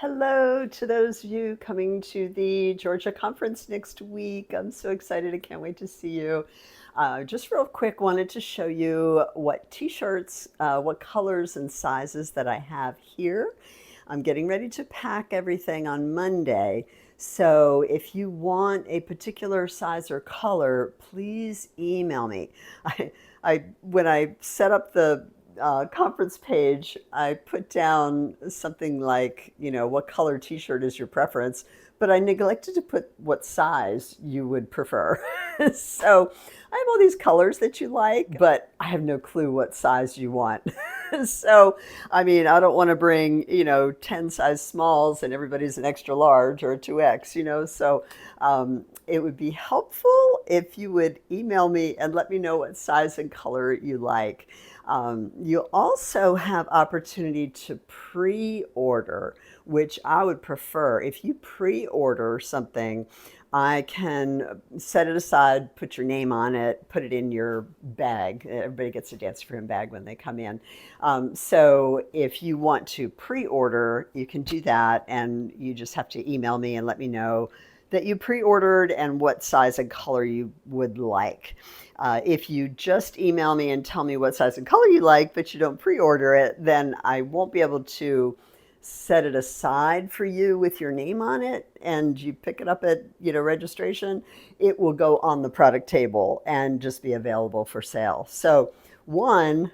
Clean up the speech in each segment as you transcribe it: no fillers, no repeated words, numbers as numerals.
Hello to those of you coming to the Georgia conference next week. I'm so excited. I can't wait to see you. Just real quick, wanted to show you what t-shirts, what colors and sizes that I have here. I'm getting ready to pack everything on Monday. So if you want a particular size or color, please email me. When I set up the conference page, I put down something like, what color t-shirt is your preference, but I neglected to put what size you would prefer. So I have all these colors that you like, but I have no clue what size you want. So, I mean, I don't want to bring, 10 size smalls and everybody's an extra large or a 2X, so it would be helpful if you would email me and let me know what size and color you like. You also have opportunity to pre-order, which I would prefer. If you pre-order something, I can set it aside, put your name on it, put it in your bag. Everybody gets a Dancing For Him bag when they come in. So if you want to pre-order, you can do that, and you just have to email me and let me know that you pre-ordered and what size and color you would like. If you just email me and tell me what size and color you like, but you don't pre-order it, then I won't be able to set it aside for you with your name on it, and you pick it up at registration. It will go on the product table and just be available for sale. So one,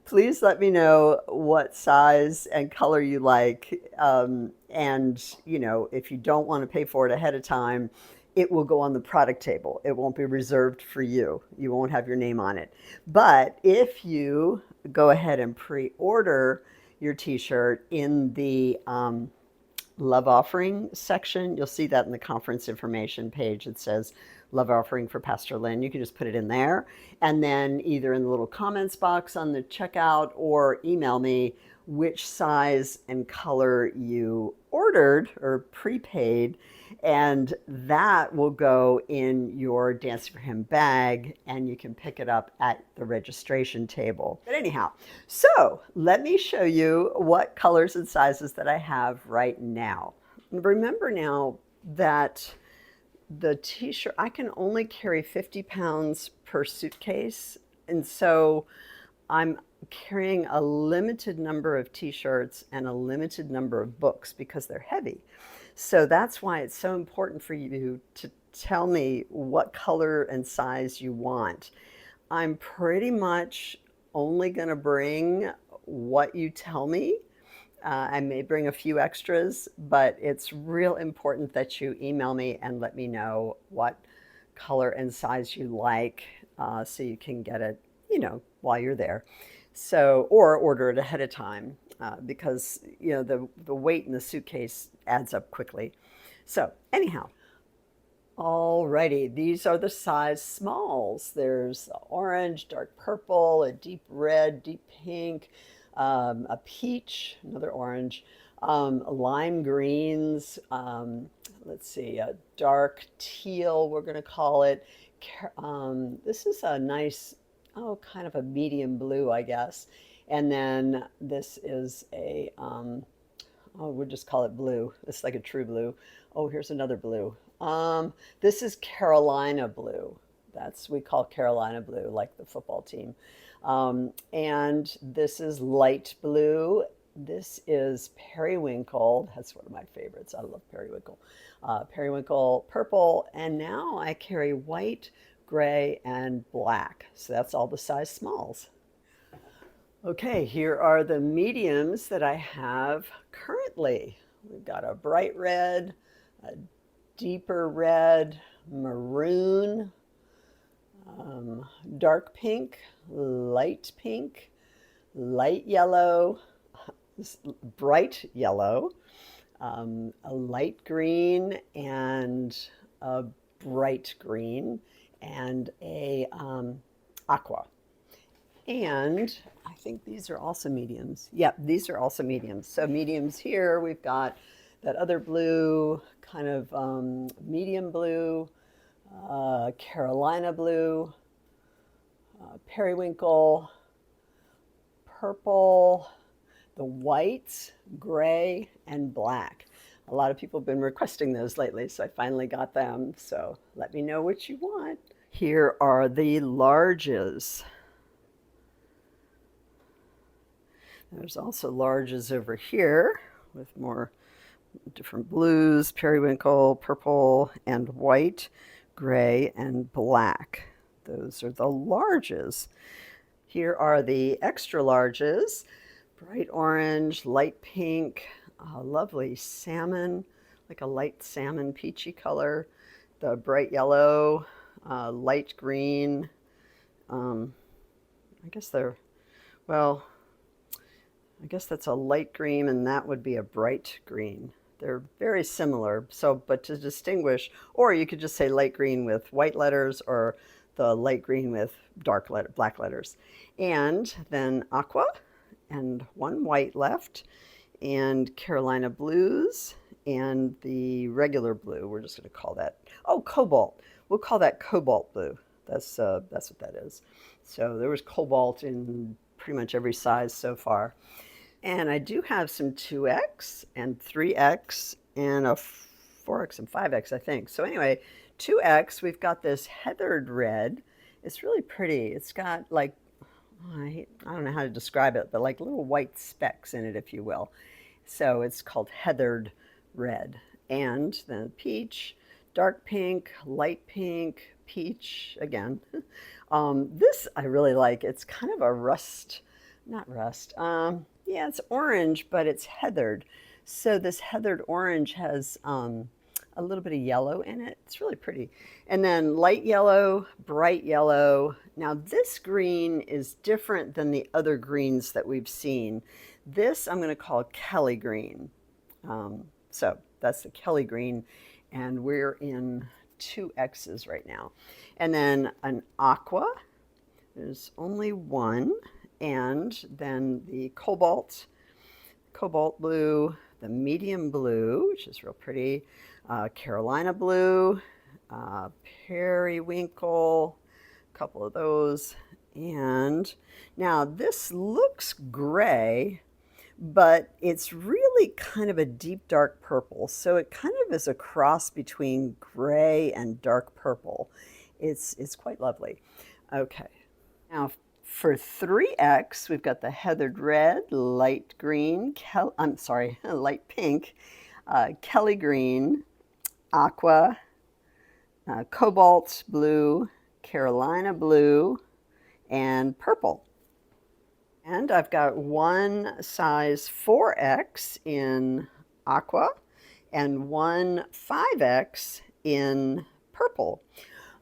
please let me know what size and color you like, and if you don't want to pay for it ahead of time, it will go on the product table. It won't be reserved for you. You won't have your name on it. But if you go ahead and pre-order your t-shirt in the love offering section, you'll see that in the conference information page. It says love offering for Pastor Lynn. You can just put it in there, and then either in the little comments box on the checkout or email me which size and color you ordered or prepaid, and that will go in your Dancing For Him bag, and you can pick it up at the registration table. But anyhow, so let me show you what colors and sizes that I have right now. Remember now that the t-shirt, I can only carry 50 pounds per suitcase, and so I'm carrying a limited number of t-shirts and a limited number of books because they're heavy. So that's why it's so important for you to tell me what color and size you want. I'm pretty much only going to bring what you tell me. I may bring a few extras, but it's real important that you email me and let me know what color and size you like, so you can get it, while you're there. So, or order it ahead of time, because the weight in the suitcase adds up quickly. So anyhow, alrighty, these are the size smalls. There's orange, dark purple, a deep red, deep pink, a peach, another orange, lime greens, let's see, a dark teal, we're going to call it. This is a nice, kind of a medium blue, I guess. And then this is a, we'll just call it blue. It's like a true blue. Oh, here's another blue. This is Carolina blue. We call Carolina blue, like the football team. And this is light blue. This is periwinkle. That's one of my favorites. I love periwinkle. Periwinkle purple. And now I carry white, gray, and black. So that's all the size smalls. Okay, here are the mediums that I have currently. We've got a bright red, a deeper red, maroon, dark pink, light yellow, bright yellow, a light green, and a bright green, and a aqua. And I think these are also mediums. Yep, these are also mediums. So mediums here, we've got that other blue, kind of medium blue, Carolina blue, periwinkle, purple, the white, gray, and black. A lot of people have been requesting those lately, so I finally got them. So let me know what you want. Here are the larges. There's also larges over here with more different blues, periwinkle, purple, and white, gray, and black. Those are the larges. Here are the extra larges, bright orange, light pink, lovely salmon, like a light salmon peachy color, the bright yellow, light green. I guess they're, well, I guess that's a light green and that would be a bright green. They're very similar, so but to distinguish, or you could just say light green with white letters or the light green with black letters. And then aqua and one white left, and Carolina blues and the regular blue. We're just going to call that, oh, cobalt. We'll call that cobalt blue. That's what that is. So there was cobalt in pretty much every size so far. And I do have some 2X and 3X and a 4X and 5X, I think. So anyway, 2X, we've got this heathered red. It's really pretty. It's got like, I don't know how to describe it, but like little white specks in it, if you will. So it's called heathered red. And then peach, dark pink, light pink, peach again. This I really like. It's kind of a rust, not rust. Yeah, it's orange, but it's heathered. So this heathered orange has a little bit of yellow in it. It's really pretty. And then light yellow, bright yellow. Now this green is different than the other greens that we've seen. This I'm going to call Kelly green. So that's the Kelly green, and we're in 2Xs right now. And then an aqua, there's only one, and then the cobalt blue, the medium blue, which is real pretty, Carolina blue, periwinkle, a couple of those. And now this looks gray, but it's really kind of a deep dark purple. So it kind of is a cross between gray and dark purple. It's quite lovely. Okay, now for 3X, we've got the heathered red, light green, light pink, Kelly green, aqua, cobalt blue, Carolina blue, and purple. And I've got one size 4X in aqua and one 5X in purple.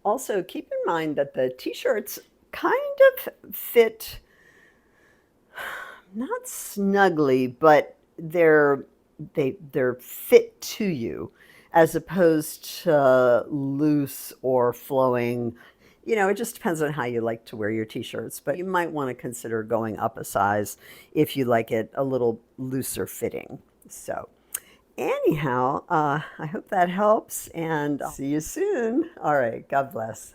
Also, keep in mind that the t-shirts kind of fit, not snugly, but they're fit to you as opposed to loose or flowing. You know, it just depends on how you like to wear your t-shirts, but you might want to consider going up a size if you like it a little looser fitting. So anyhow, I hope that helps, and I'll see you soon. All right, God bless.